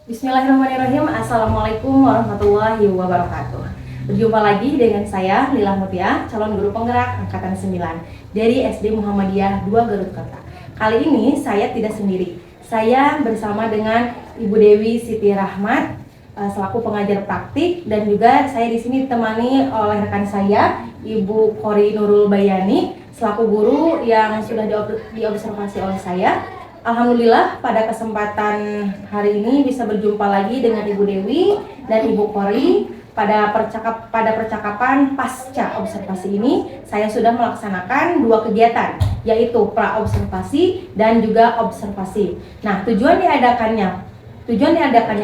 Bismillahirrahmanirrahim. Assalamualaikum warahmatullahi wabarakatuh. Berjumpa lagi dengan saya Lila Mutia, calon guru penggerak angkatan 9 dari SD Muhammadiyah 2 Garut Kota. Kali ini saya tidak sendiri. Saya bersama dengan Ibu Dewi Siti Rahmat selaku pengajar praktik, dan juga saya di sini ditemani oleh rekan saya Ibu Kori Nurul Bayani selaku guru yang sudah diobservasi oleh saya. Alhamdulillah pada kesempatan hari ini bisa berjumpa lagi dengan Ibu Dewi dan Ibu Kori. Pada percakapan pasca observasi ini saya sudah melaksanakan 2 kegiatan, yaitu pra-observasi dan juga observasi. Nah, tujuan diadakannya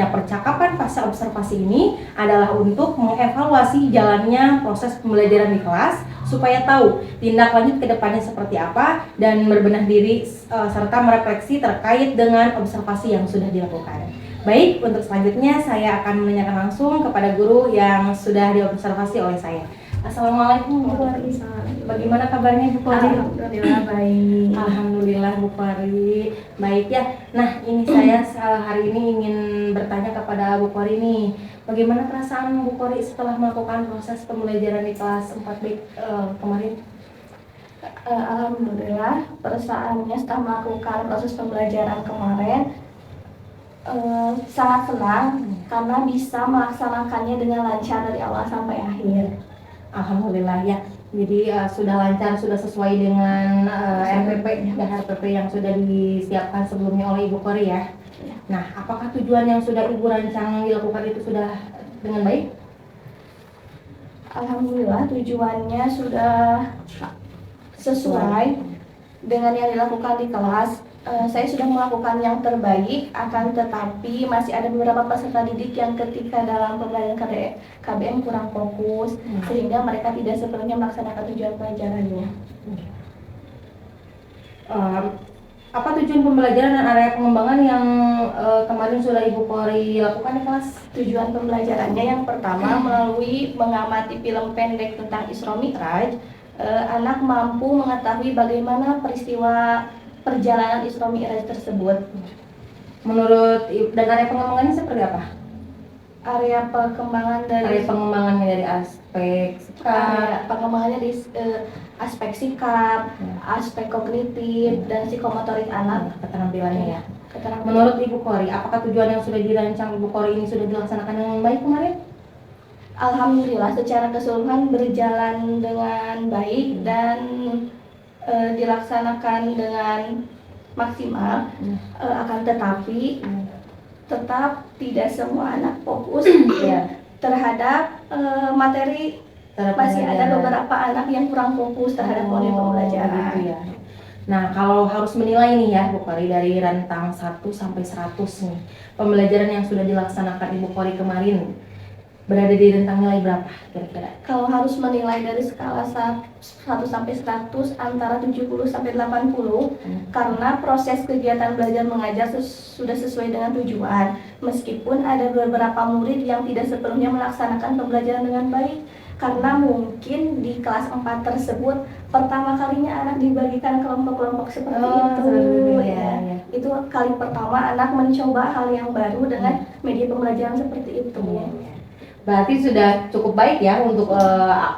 percakapan pasca observasi ini adalah untuk mengevaluasi jalannya proses pembelajaran di kelas, supaya tahu tindak lanjut ke depannya seperti apa dan berbenah diri serta merefleksi terkait dengan observasi yang sudah dilakukan. Baik, untuk selanjutnya saya akan menanyakan langsung kepada guru yang sudah diobservasi oleh saya. Assalamualaikum Bu Kori. Bagaimana kabarnya Bu Kori? Alhamdulillah baik. Alhamdulillah Bu Kori. Baik ya. Nah, ini saya hari ini ingin bertanya kepada Bu Kori nih. Bagaimana perasaan Bu Kori setelah melakukan proses pembelajaran di kelas 4B kemarin? Alhamdulillah perasaannya setelah melakukan proses pembelajaran kemarin sangat senang karena bisa melaksanakannya dengan lancar dari awal sampai akhir. Alhamdulillah ya. Jadi sudah lancar, sudah sesuai dengan RPP dan RPP yang sudah disiapkan sebelumnya oleh Ibu Kori ya. Nah, apakah tujuan yang sudah Ibu rancang dilakukan itu sudah dengan baik? Alhamdulillah tujuannya sudah sesuai dengan yang dilakukan di kelas. Saya sudah melakukan yang terbaik, akan tetapi masih ada beberapa peserta didik yang ketika dalam pembelajaran KBM kurang fokus, sehingga mereka tidak sepenuhnya melaksanakan tujuan pelajarannya. Apa tujuan pembelajaran dan area pengembangan yang kemarin sudah Ibu Kori lakukan di kelas? Tujuan pembelajarannya yang pertama melalui mengamati film pendek tentang Isra Mi'raj, anak mampu mengetahui bagaimana peristiwa perjalanan Isra Mi'raj tersebut. Menurut dan area pengembangannya seperti apa? Area pengembangannya dari aspek sikap, pengembangannya di aspek sikap, aspek kognitif dan psikomotorik anak, keterampilannya ya. Menurut Ibu Kori, apakah tujuan yang sudah dirancang Ibu Kori ini sudah dilaksanakan dengan baik kemarin? Alhamdulillah secara keseluruhan berjalan dengan baik dan dilaksanakan dengan maksimal. Akan tetapi tetap tidak semua anak fokus terhadap materi. Masih ada beberapa anak yang kurang fokus terhadap materi pembelajaran. Gitu ya. Nah, kalau harus menilai nih ya Bu Kori dari rentang 1 sampai 100 nih, pembelajaran yang sudah dilaksanakan Ibu Kori kemarin berada di rentang nilai berapa kira-kira? Kalau harus menilai dari skala 1 sampai 100 antara 70 sampai 80, karena proses kegiatan belajar mengajar sudah sesuai dengan tujuan, meskipun ada beberapa murid yang tidak sepenuhnya melaksanakan pembelajaran dengan baik, karena mungkin di kelas 4 tersebut pertama kalinya anak dibagikan kelompok-kelompok seperti itu ya. Itu kali pertama anak mencoba hal yang baru dengan media pembelajaran seperti itu. Berarti sudah cukup baik ya untuk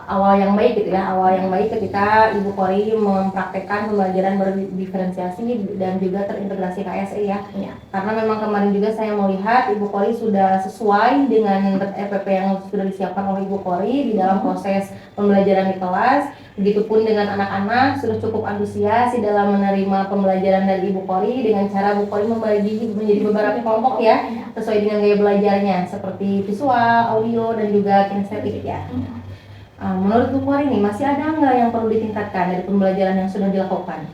awal yang baik gitu ya, awal yang baik ketika Ibu Kori mempraktekkan pembelajaran berdiferensiasi dan juga terintegrasi KSE ya. Karena memang kemarin juga saya melihat Ibu Kori sudah sesuai dengan RPP yang sudah disiapkan oleh Ibu Kori di dalam proses pembelajaran di kelas. Begitupun dengan anak-anak sudah cukup antusias di dalam menerima pembelajaran dari Ibu Kori dengan cara Bu Kori membagi menjadi beberapa kelompok ya, sesuai dengan gaya belajarnya seperti visual, audio, dan juga kinestetik ya. Menurut Bu Kori nih, masih ada nggak yang perlu ditingkatkan dari pembelajaran yang sudah dilakukan?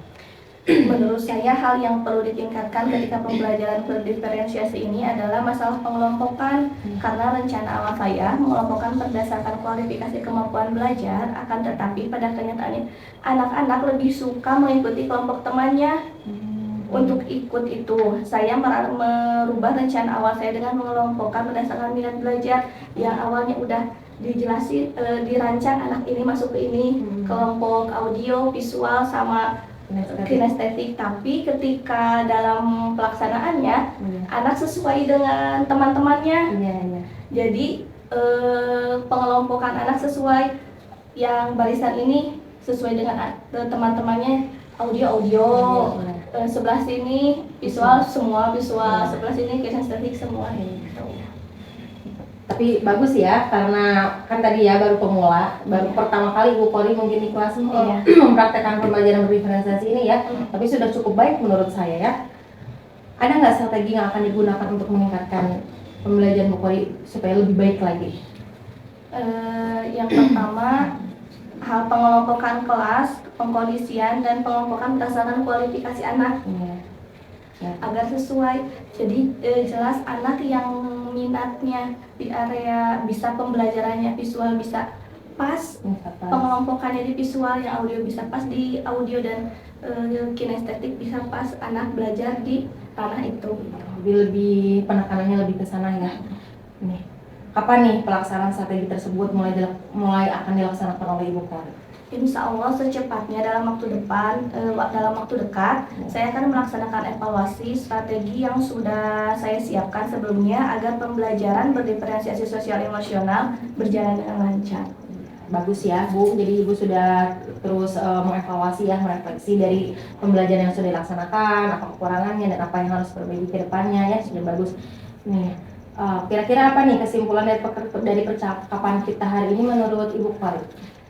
Menurut saya hal yang perlu ditingkatkan ketika pembelajaran berdiferensiasi ini adalah masalah pengelompokan, karena rencana awal saya mengelompokkan berdasarkan kualifikasi kemampuan belajar, akan tetapi pada kenyataannya anak-anak lebih suka mengikuti kelompok temannya. Untuk ikut itu saya merubah rencana awal saya dengan mengelompokkan berdasarkan minat belajar yang awalnya udah dijelasin, dirancang anak ini masuk ke ini, kelompok audio, visual, sama kinestetik, tapi ketika dalam pelaksanaannya Iya. anak sesuai dengan teman-temannya. Iya, iya. Jadi pengelompokan anak sesuai, yang barisan ini sesuai dengan teman-temannya, audio, Iya. sebelah sini visual semua, visual, Iya. sebelah sini kinestetik semua gitu. Tapi bagus ya, karena kan tadi ya baru pemula, baru pertama kali Ibu Kori mungkin di kelas Iya. mempraktekkan pembelajaran berdiferensiasi ini ya, tapi sudah cukup baik menurut saya ya. Ada nggak strategi yang akan digunakan untuk meningkatkan pembelajaran Bu Kori supaya lebih baik lagi? Yang pertama, hal pengelompokan kelas, pengkondisian, dan pengelompokan berdasarkan kualifikasi anak Iya. Ya. agar sesuai. Jadi jelas anak yang minatnya di area bisa pembelajarannya visual bisa pas, pengelompokannya di visual, yang audio bisa pas di audio, dan kinestetik bisa pas, anak belajar di ranah itu. Lebih penekanannya lebih ke sana ya. Nih, kapan nih pelaksanaan strategi tersebut mulai akan dilaksanakan oleh Ibu Kori? Insya Allah secepatnya dalam dalam waktu dekat, saya akan melaksanakan evaluasi strategi yang sudah saya siapkan sebelumnya agar pembelajaran berdiferensiasi sosial emosional berjalan dengan lancar. Bagus ya Bu, jadi Ibu sudah terus mengevaluasi ya, merefleksi dari pembelajaran yang sudah dilaksanakan, apa kekurangannya dan apa yang harus diperbaiki ke depannya ya, sudah bagus. Nih, kira-kira apa nih kesimpulan dari percakapan kita hari ini menurut Ibu Kori?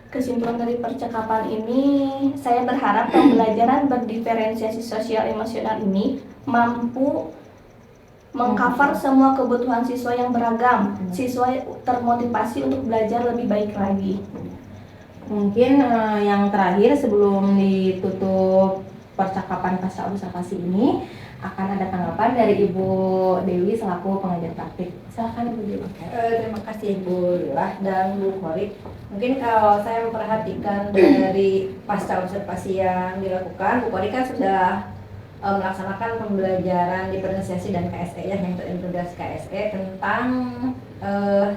Kesimpulan dari percakapan ini, saya berharap pembelajaran berdiferensiasi sosial emosional ini mampu mengcover semua kebutuhan siswa yang beragam. Siswa termotivasi untuk belajar lebih baik lagi. Mungkin yang terakhir sebelum ditutup percakapan pasca observasi ini, akan ada tanggapan dari Ibu Dewi selaku pengajar praktik. Silakan Ibu Dewi. Terima kasih Bu Lila dan Bu Kori. Mungkin kalau saya memperhatikan dari pasca observasi yang dilakukan, Bu Kori kan sudah melaksanakan pembelajaran diferensiasi dan KSE ya, yang terintegrasi KSE tentang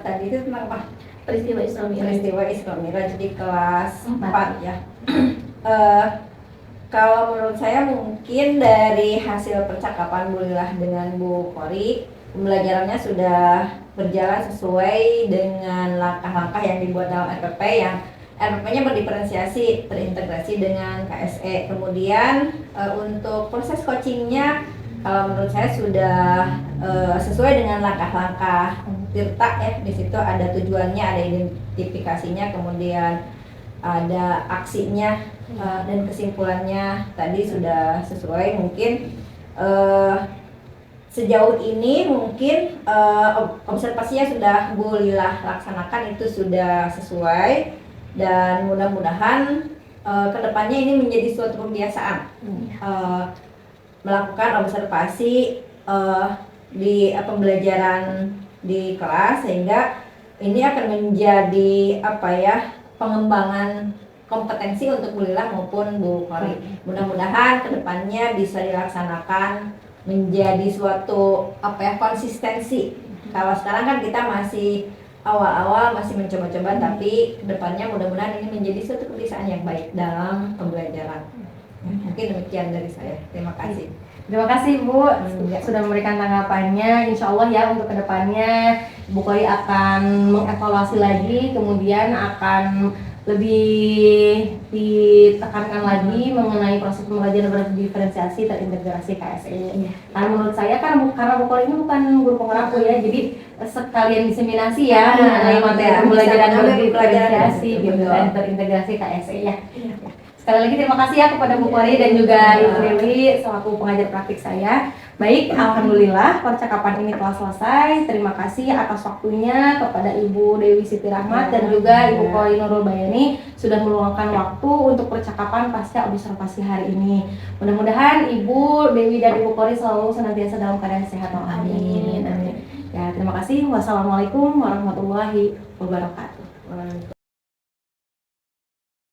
tadi itu tentang apa? Peristiwa Isra Mi'raj. Peristiwa Isra Mi'raj di kelas 4 ya. Kalau menurut saya mungkin dari hasil percakapan Bu Lilah dengan Bu Kori, pembelajarannya sudah berjalan sesuai dengan langkah-langkah yang dibuat dalam RPP, yang RPP-nya berdiferensiasi, terintegrasi dengan KSE. Kemudian untuk proses coachingnya, kalau menurut saya sudah sesuai dengan langkah-langkah Tirta ya. Di situ ada tujuannya, ada identifikasinya, kemudian ada aksinya, dan kesimpulannya tadi sudah sesuai. Mungkin sejauh ini mungkin observasinya sudah Bu Lilah laksanakan itu sudah sesuai, dan mudah-mudahan kedepannya ini menjadi suatu kebiasaan melakukan observasi di pembelajaran di kelas, sehingga ini akan menjadi pengembangan kompetensi untuk Bu Lilah maupun Bu Kori. Mudah-mudahan kedepannya bisa dilaksanakan menjadi suatu konsistensi. Kalau sekarang kan kita masih awal-awal, masih mencoba-coba, tapi kedepannya mudah-mudahan ini menjadi suatu kebiasaan yang baik dalam pembelajaran. Mungkin demikian dari saya. Terima kasih. Terima kasih Bu sudah memberikan tanggapannya. Insya Allah ya untuk kedepannya Bu Kori akan mengevaluasi lagi, kemudian akan lebih ditekankan lagi mengenai proses pembelajaran berdiferensiasi terintegrasi KSE. Karena menurut saya karena Bu Kori ini bukan guru penggerak Bu ya, jadi sekalian diseminasi ya mengenai materi pembelajaran berdiferensiasi dan terintegrasi KSE ya. Sekali lagi terima kasih ya kepada Bu Kori dan juga Ibu Dewi selaku pengajar praktik saya. Baik, alhamdulillah percakapan ini telah selesai. Terima kasih atas waktunya kepada Ibu Dewi Siti Rahmat dan juga Ibu Kori Nurul Bayani sudah meluangkan waktu untuk percakapan pasca observasi hari ini. Mudah-mudahan Ibu Dewi dan Ibu Kori selalu senantiasa dalam keadaan sehat. Amin. Amin. Ya, terima kasih. Wassalamualaikum warahmatullahi wabarakatuh.